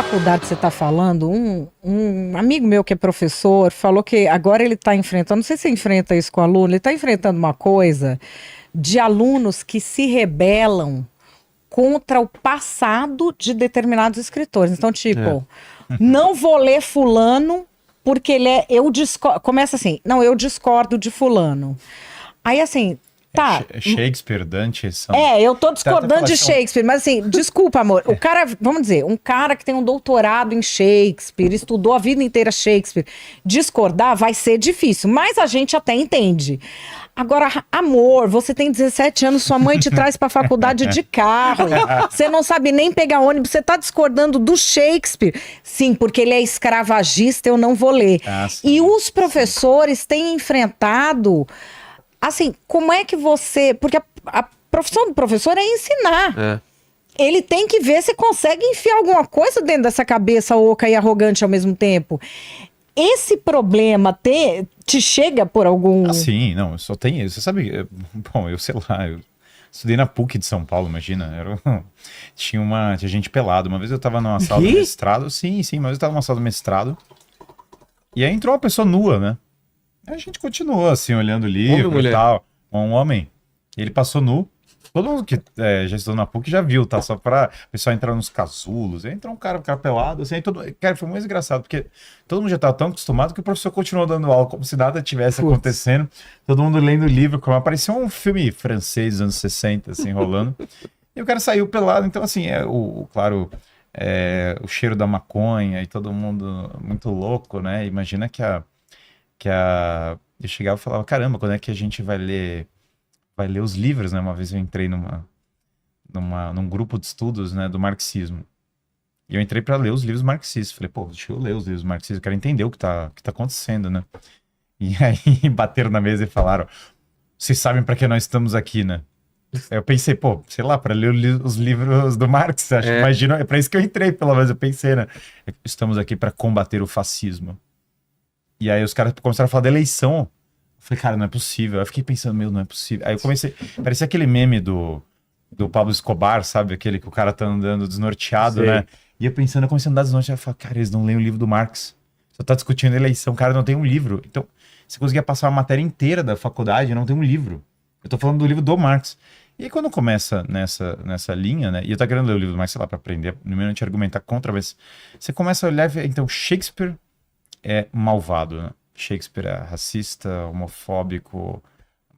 faculdade você está falando, um amigo meu que é professor falou que agora ele está enfrentando, não sei se você enfrenta isso com aluno, ele está enfrentando uma coisa de alunos que se rebelam contra o passado de determinados escritores. Então, tipo, não vou ler fulano porque ele é... Começa assim, não, eu discordo de fulano. Aí, assim... Tá. Shakespeare, Dante são... eu tô discordando de Shakespeare, mas assim, desculpa, amor, o cara, vamos dizer, um cara que tem um doutorado em Shakespeare, estudou a vida inteira Shakespeare, discordar vai ser difícil, mas a gente até entende. Agora, amor, você tem 17 anos, sua mãe te traz pra faculdade de carro, você não sabe nem pegar ônibus, você tá discordando do Shakespeare. Sim, porque ele é escravagista, eu não vou ler. E os professores têm enfrentado... Assim, como é que você... Porque a profissão do professor é ensinar. Ele tem que ver se consegue enfiar alguma coisa dentro dessa cabeça oca e arrogante ao mesmo tempo. Esse problema te chega por algum... Sim, não, eu só tenho... Você sabe... Bom, eu sei lá, eu estudei na PUC de São Paulo, imagina. Tinha gente pelada. Uma vez eu tava numa sala do mestrado. Sim, uma vez eu tava numa sala do mestrado. E aí entrou uma pessoa nua, né? A gente continuou, assim, olhando o livro e tal. Um homem. Ele passou nu. Todo mundo que já estudou na PUC já viu, tá? Só pra o pessoal entrar nos casulos. Aí entrou um cara pelado, assim. Cara, foi muito engraçado, porque todo mundo já tava tão acostumado que o professor continuou dando aula como se nada tivesse acontecendo. Todo mundo lendo o livro, como parecia um filme francês dos anos 60, assim, rolando. E o cara saiu pelado. Então, assim, claro, o cheiro da maconha e todo mundo muito louco, né? Imagina que eu chegava e falava, caramba, quando é que a gente vai ler os livros, né? Uma vez eu entrei num grupo de estudos, né, do marxismo. E eu entrei para ler os livros marxistas. Falei, pô, deixa eu ler os livros marxistas, eu quero entender o que tá acontecendo, né? E aí bateram na mesa e falaram, vocês sabem para que nós estamos aqui, né? Eu pensei, pô, sei lá, para ler os livros do Marx, imagina, é para isso que eu entrei, pelo menos eu pensei, né? Estamos aqui para combater o fascismo. E aí os caras começaram a falar da eleição. Eu falei, cara, não é possível. Aí eu fiquei pensando, não é possível. Aí eu comecei... Parecia aquele meme do Pablo Escobar, sabe? Aquele que o cara tá andando desnorteado, né? E eu comecei a andar desnorteado. Eu falei, cara, eles não leem o livro do Marx. Só tá discutindo eleição. O cara não tem um livro. Então, você conseguia passar uma matéria inteira da faculdade e não tem um livro. Eu tô falando do livro do Marx. E aí quando começa nessa linha, né? E eu tô querendo ler o livro do Marx, sei lá, pra aprender. Primeiro a gente argumentar contra, mas você começa a olhar, então, Shakespeare é malvado, né? Shakespeare é racista, homofóbico,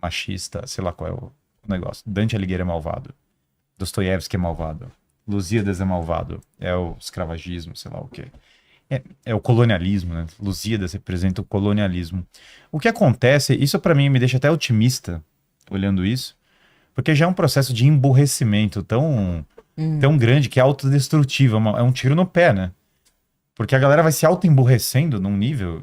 machista, sei lá qual é o negócio. Dante Alighieri é malvado. Dostoiévski é malvado. Lusíadas é malvado. É o escravagismo, sei lá o quê. É o colonialismo, né? Lusíadas representa o colonialismo. O que acontece, isso pra mim me deixa até otimista, olhando isso, porque já é um processo de emburrecimento tão grande que é autodestrutivo. É um tiro no pé, né? Porque a galera vai se auto-emburrecendo num nível,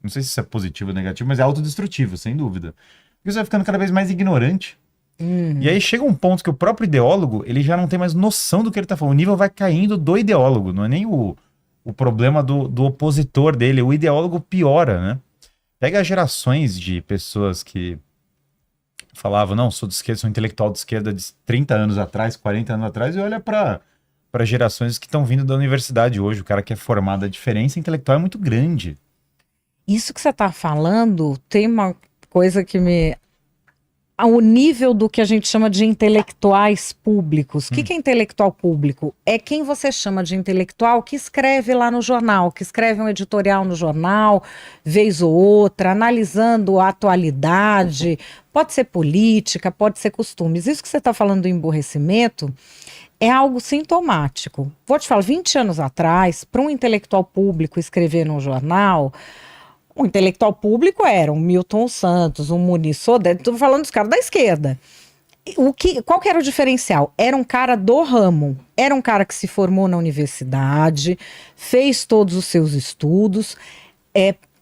não sei se isso é positivo ou negativo, mas é autodestrutivo, sem dúvida. Porque você vai ficando cada vez mais ignorante. E aí chega um ponto que o próprio ideólogo, ele já não tem mais noção do que ele tá falando. O nível vai caindo do ideólogo, não é nem o problema do opositor dele. O ideólogo piora, né? Pega gerações de pessoas que falavam, não, sou de esquerda, sou intelectual de esquerda de 30 anos atrás, 40 anos atrás, e olha para gerações que estão vindo da universidade hoje. O cara que é formado, a diferença intelectual é muito grande. Isso que você está falando tem uma coisa que me... Ao nível do que a gente chama de intelectuais públicos. O que é intelectual público? É quem você chama de intelectual que escreve lá no jornal, que escreve um editorial no jornal, vez ou outra, analisando a atualidade, pode ser política, pode ser costumes. Isso que você está falando do emburrecimento é algo sintomático. Vou te falar, 20 anos atrás, para um intelectual público escrever num jornal... O intelectual público era um Milton Santos, um Muniz Sodré, estou falando dos caras da esquerda. Qual que era o diferencial? Era um cara do ramo, era um cara que se formou na universidade, fez todos os seus estudos,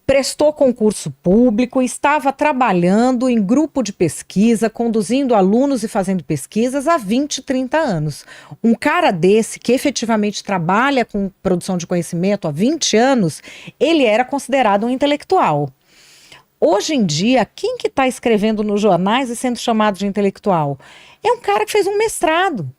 prestou concurso público, estava trabalhando em grupo de pesquisa, conduzindo alunos e fazendo pesquisas há 20, 30 anos. Um cara desse, que efetivamente trabalha com produção de conhecimento há 20 anos, ele era considerado um intelectual. Hoje em dia, quem que está escrevendo nos jornais e sendo chamado de intelectual? É um cara que fez um mestrado.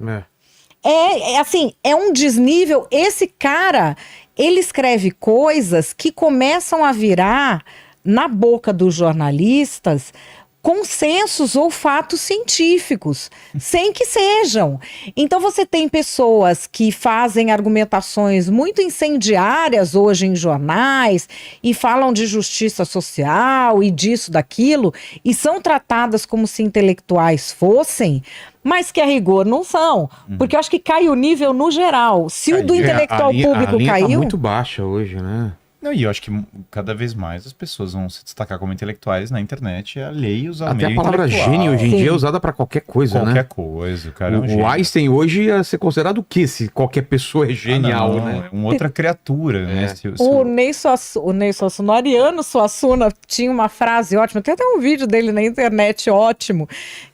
assim, é um desnível. Esse cara, ele escreve coisas que começam a virar, na boca dos jornalistas, consensos ou fatos científicos, sem que sejam. Então você tem pessoas que fazem argumentações muito incendiárias hoje em jornais e falam de justiça social e disso, daquilo, e são tratadas como se intelectuais fossem, mas que a rigor não são. Porque eu acho que cai o nível no geral. Se o do intelectual público a linha caiu... tá muito baixa hoje, né? Não, e eu acho que cada vez mais as pessoas vão se destacar como intelectuais na internet, alheios ao Até a meio palavra intelectual. gênio hoje em Sim. dia é usada pra qualquer coisa, Qualquer né? coisa, o cara é um O gênio. Einstein hoje ia ser considerado o quê? Se qualquer pessoa é genial, não, né? é uma outra criatura, né? É. O Ney Suassuna, o Ariano Suassuna, tinha uma frase ótima, tem até um vídeo dele na internet ótimo,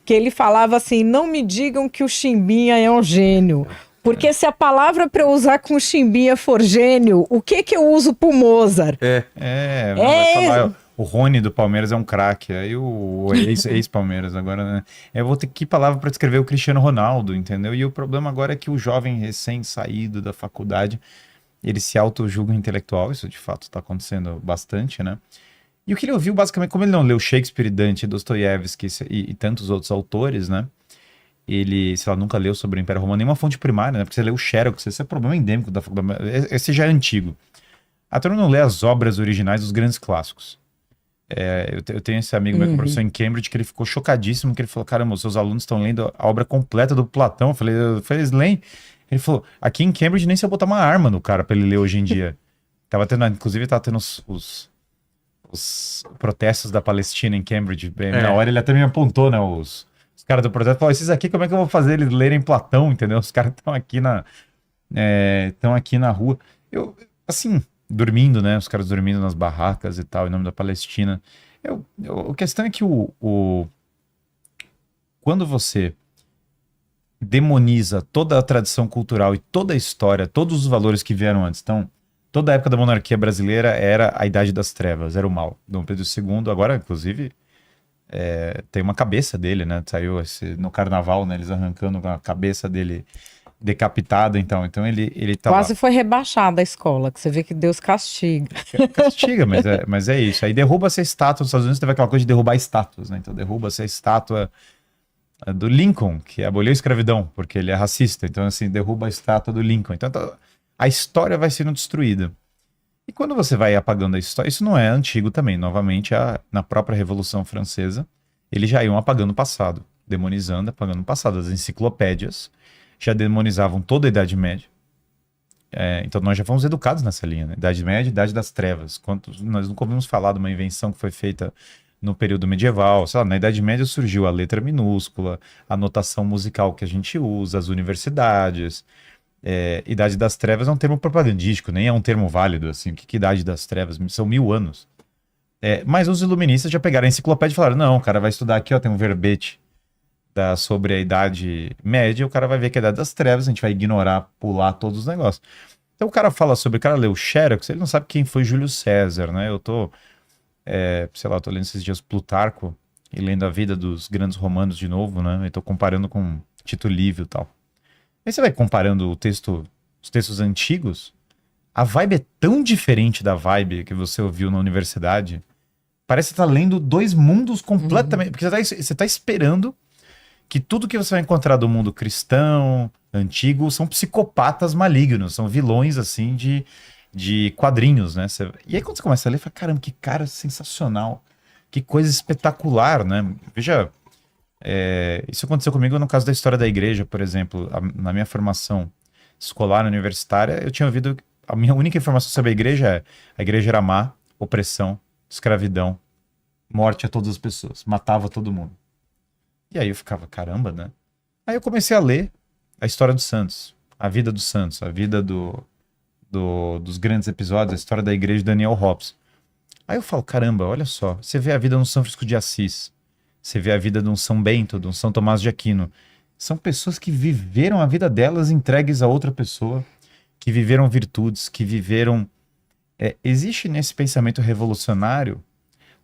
que ele falava assim: não me digam que o Chimbinha é um gênio. Porque se a palavra para eu usar com Chimbinha for gênio, o que eu uso pro Mozart? Vai falar, o Rony do Palmeiras é um craque, aí o ex-Palmeiras agora, né? Eu vou ter que palavra para descrever o Cristiano Ronaldo, entendeu? E o problema agora é que o jovem recém-saído da faculdade, ele se auto-julga intelectual, isso de fato está acontecendo bastante, né? E o que ele ouviu, basicamente, como ele não leu Shakespeare, Dante, Dostoiévski e tantos outros autores, né? Ele, sei lá, nunca leu sobre o Império Romano, nenhuma fonte primária, né? Porque você leu Xerox, esse é problema endêmico da faculdade. Esse já é antigo. A turma não lê as obras originais dos grandes clássicos. Eu tenho esse amigo meu que é professor em Cambridge, que ele ficou chocadíssimo, que ele falou: caramba, os seus alunos estão lendo a obra completa do Platão. Eu falei, eles leem? Ele falou: aqui em Cambridge nem se eu botar uma arma no cara pra ele ler hoje em dia. Inclusive tava tendo os protestos da Palestina em Cambridge. Bem, na hora ele até me apontou, né, os caras do protesto, falaram: esses aqui, como é que eu vou fazer eles lerem Platão, entendeu? Os caras estão aqui na rua. Assim, dormindo, né? Os caras dormindo nas barracas e tal, em nome da Palestina. A questão é que quando você demoniza toda a tradição cultural e toda a história, todos os valores que vieram antes. Então, toda a época da monarquia brasileira era a Idade das Trevas, era o mal. Dom Pedro II, agora, inclusive, tem uma cabeça dele, né? Saiu no carnaval, né? Eles arrancando a cabeça dele decapitada, então ele tá Quase lá. foi rebaixada a escola, que você vê que Deus castiga. Castiga, mas é isso. Aí derruba-se a estátua. Nos Estados Unidos teve aquela coisa de derrubar estátuas, né? Então derruba-se a estátua do Lincoln, que aboliu a escravidão, porque ele é racista. Então, assim, derruba a estátua do Lincoln. Então, a história vai sendo destruída. E quando você vai apagando a história, isso não é antigo também. Novamente, na própria Revolução Francesa, eles já iam apagando o passado, demonizando, apagando o passado. As enciclopédias já demonizavam toda a Idade Média. Então nós já fomos educados nessa linha, né? Idade Média, Idade das Trevas. Nós nunca ouvimos falar de uma invenção que foi feita no período medieval. Sei lá, na Idade Média surgiu a letra minúscula, a notação musical que a gente usa, as universidades. Idade das Trevas é um termo propagandístico, nem é um termo válido, assim. O que é Idade das Trevas? São 1000 anos. Mas os iluministas já pegaram a enciclopédia e falaram: não, o cara vai estudar aqui, ó, tem um verbete sobre a Idade Média, o cara vai ver que é a Idade das Trevas, a gente vai ignorar, pular todos os negócios. Então o cara fala sobre, o cara leu Xerox, ele não sabe quem foi Júlio César, né? Eu tô lendo esses dias Plutarco e lendo a vida dos grandes romanos de novo, né? Eu tô comparando com Tito Livio e tal. Aí você vai comparando os textos antigos, a vibe é tão diferente da vibe que você ouviu na universidade, parece que você tá lendo dois mundos completamente, porque você tá esperando que tudo que você vai encontrar do mundo cristão, antigo, são psicopatas malignos, são vilões, assim, de quadrinhos, né? E aí quando você começa a ler, você fala: caramba, que cara sensacional, que coisa espetacular, né? Veja, isso aconteceu comigo no caso da história da igreja, por exemplo. Na minha formação escolar, universitária, eu tinha ouvido, a minha única informação sobre a igreja era má, opressão, escravidão, morte a todas as pessoas, matava todo mundo. E aí eu ficava: caramba, né? Aí eu comecei a ler a história dos santos, a vida dos santos, a vida dos grandes episódios, a história da igreja de Daniel Hobbes. Aí eu falo: caramba, olha só, você vê a vida de um São Francisco de Assis, você vê a vida de um São Bento, de um São Tomás de Aquino. São pessoas que viveram a vida delas entregues a outra pessoa, que viveram virtudes, que viveram... existe nesse pensamento revolucionário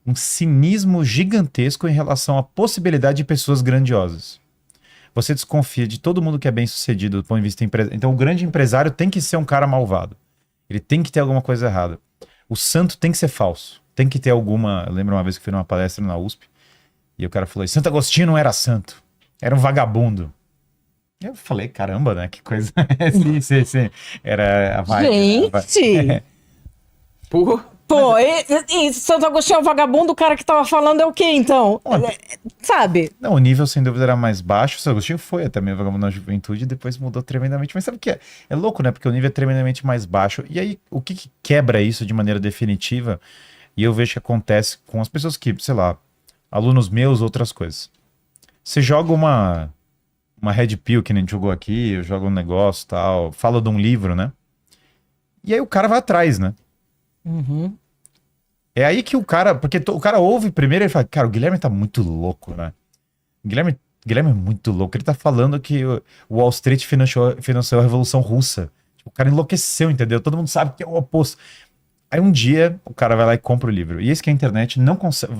um cinismo gigantesco em relação à possibilidade de pessoas grandiosas. você desconfia de todo mundo que é bem sucedido do ponto de vista empresarial. Então o grande empresário tem que ser um cara malvado. Ele tem que ter alguma coisa errada. O santo tem que ser falso. Tem que ter alguma... Eu lembro uma vez que fui numa palestra na USP e o cara falou, Santo Agostinho não era santo, era um vagabundo. Eu falei, caramba, né? Que coisa... sim. Era a vibe. Gente! Pô, Pô, e Santo Agostinho é o vagabundo, o cara que tava falando é o quê, então? Sabe? Não, o nível sem dúvida era mais baixo. O Santo Agostinho foi até meio vagabundo na juventude e depois mudou tremendamente. Mas sabe o que é? É louco, né? Porque o nível é tremendamente mais baixo. E aí, o que quebra isso de maneira definitiva? E eu vejo que acontece com as pessoas que, sei lá, alunos meus, outras coisas. Você joga uma Red Pill que nem a gente jogou aqui, eu jogo um negócio e tal, fala de um livro, né? E aí o cara vai atrás, né? Uhum. É aí que o cara, porque o cara ouve primeiro e fala, cara, o Guilherme tá muito louco, né? Guilherme é muito louco, ele tá falando que o Wall Street financiou a Revolução Russa. O cara enlouqueceu, entendeu? Todo mundo sabe que é o oposto. Aí um dia o cara vai lá e compra o livro. E esse que a internet não consegue...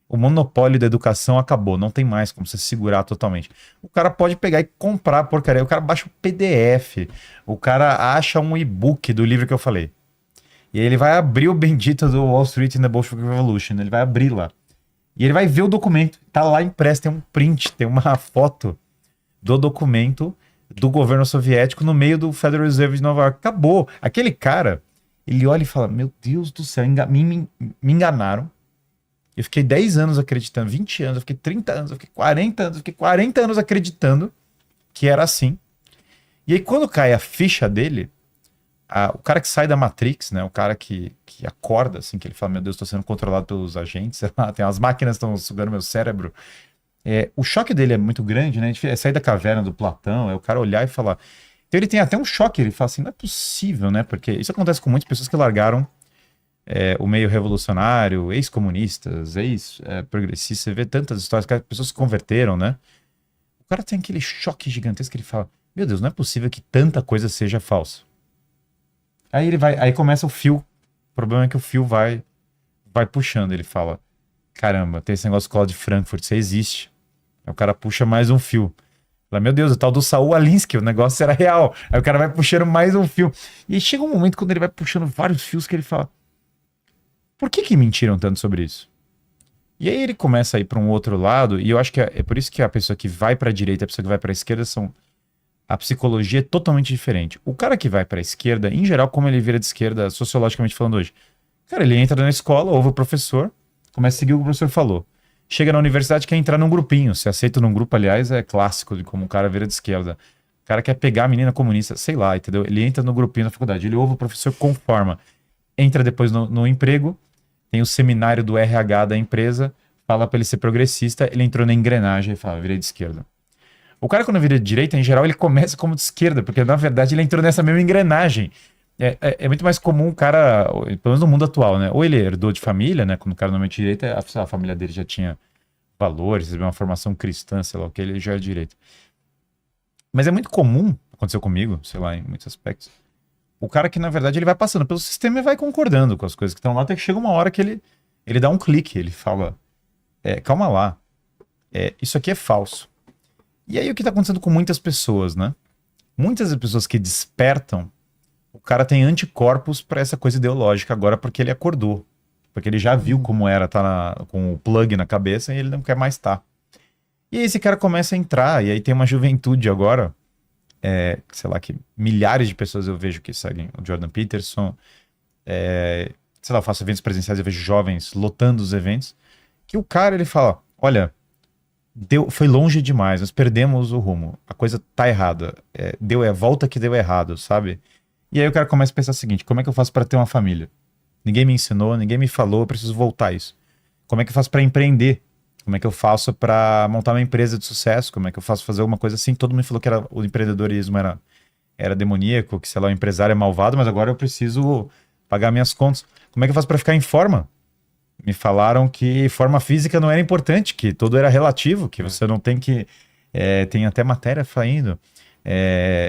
O monopólio da educação acabou, não tem mais como você segurar totalmente. O cara pode pegar e comprar a porcaria, o cara baixa o PDF, o cara acha um e-book do livro que eu falei. E aí ele vai abrir o bendito do Wall Street and the Bolshevik Revolution, ele vai abrir lá. E ele vai ver o documento, tá lá impresso, tem um print, tem uma foto do documento do governo soviético no meio do Federal Reserve de Nova York. Acabou. Aquele cara, ele olha e fala, meu Deus do céu, me enganaram. Eu fiquei 10 anos acreditando, 20 anos, eu fiquei 30 anos, eu fiquei 40 anos, eu fiquei 40 anos acreditando que era assim. E aí quando cai a ficha dele, o cara que sai da Matrix, né, o cara que acorda, assim, que ele fala, meu Deus, estou sendo controlado pelos agentes, sei lá, tem as máquinas que estão sugando meu cérebro. O choque dele é muito grande, né, é sair da caverna do Platão, é o cara olhar e falar... Então ele tem até um choque, ele fala assim, não é possível, né, porque isso acontece com muitas pessoas que largaram o meio revolucionário, ex-comunistas, ex-progressistas, você vê tantas histórias que as pessoas se converteram, né? O cara tem aquele choque gigantesco que ele fala, meu Deus, não é possível que tanta coisa seja falsa. Aí começa o fio, o problema é que o fio vai puxando, ele fala, caramba, tem esse negócio de escola de Frankfurt, isso existe. Aí o cara puxa mais um fio. Fala, meu Deus, o tal do Saul Alinsky, o negócio era real. Aí o cara vai puxando mais um fio. E aí chega um momento quando ele vai puxando vários fios que ele fala, por que mentiram tanto sobre isso? E aí ele começa a ir para um outro lado, e eu acho que é por isso que a pessoa que vai para a direita e a pessoa que vai para a esquerda a psicologia é totalmente diferente. O cara que vai para a esquerda, em geral, como ele vira de esquerda, sociologicamente falando hoje, cara, ele entra na escola, ouve o professor, começa a seguir o que o professor falou. Chega na universidade, quer entrar num grupinho. Se aceita num grupo, aliás, é clássico de como o cara vira de esquerda. O cara quer pegar a menina comunista, sei lá, entendeu? Ele entra no grupinho na faculdade, ele ouve o professor, conforma. Entra depois no emprego, tem o seminário do RH da empresa, fala para ele ser progressista, ele entrou na engrenagem e fala, virei de esquerda. O cara quando vira de direita, em geral, ele começa como de esquerda, porque na verdade ele entrou nessa mesma engrenagem. É muito mais comum o cara, pelo menos no mundo atual, né? Ou ele herdou de família, né? Quando o cara normalmente de direita, a família dele já tinha valores, recebeu uma formação cristã, sei lá o que, ele já é de direita. Mas é muito comum, aconteceu comigo, sei lá, em muitos aspectos, o cara que, na verdade, ele vai passando pelo sistema e vai concordando com as coisas que estão lá, até que chega uma hora que ele dá um clique, ele fala, calma lá, isso aqui é falso. E aí o que está acontecendo com muitas pessoas, né? Muitas das pessoas que despertam, o cara tem anticorpos para essa coisa ideológica agora porque ele acordou. Porque ele já viu como era estar com o plug na cabeça e ele não quer mais estar. E aí esse cara começa a entrar, e aí tem uma juventude agora, sei lá, que milhares de pessoas eu vejo que seguem o Jordan Peterson, sei lá, eu faço eventos presenciais, eu vejo jovens lotando os eventos, que o cara, ele fala, olha, foi longe demais, nós perdemos o rumo, a coisa tá errada, deu a volta que deu errado, sabe? E aí o cara começa a pensar o seguinte, como é que eu faço para ter uma família? Ninguém me ensinou, ninguém me falou, eu preciso voltar a isso. Como é que eu faço para empreender? Como é que eu faço para montar uma empresa de sucesso? Como é que eu faço fazer alguma coisa assim? Todo mundo falou que o empreendedorismo era demoníaco, que, sei lá, o empresário é malvado, mas agora eu preciso pagar minhas contas. Como é que eu faço para ficar em forma? Me falaram que forma física não era importante, que tudo era relativo, que você não tem que... tem até matéria saindo.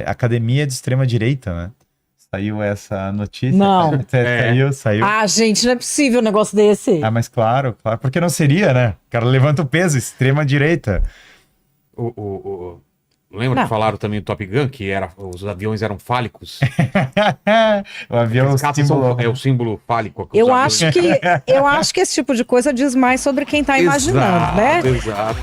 Academia de extrema direita, né? Saiu essa notícia. Não. Saiu. Ah, gente, não é possível um negócio desse. Ah, mas claro, porque não seria, né? O cara levanta o peso, extrema direita. Lembra Não. que falaram também do Top Gun, que os aviões eram fálicos? O avião é um Aqueles caças símbolo. é o símbolo fálico. que os Eu aviões- acho que esse tipo de coisa diz mais sobre quem tá imaginando, né? Exato.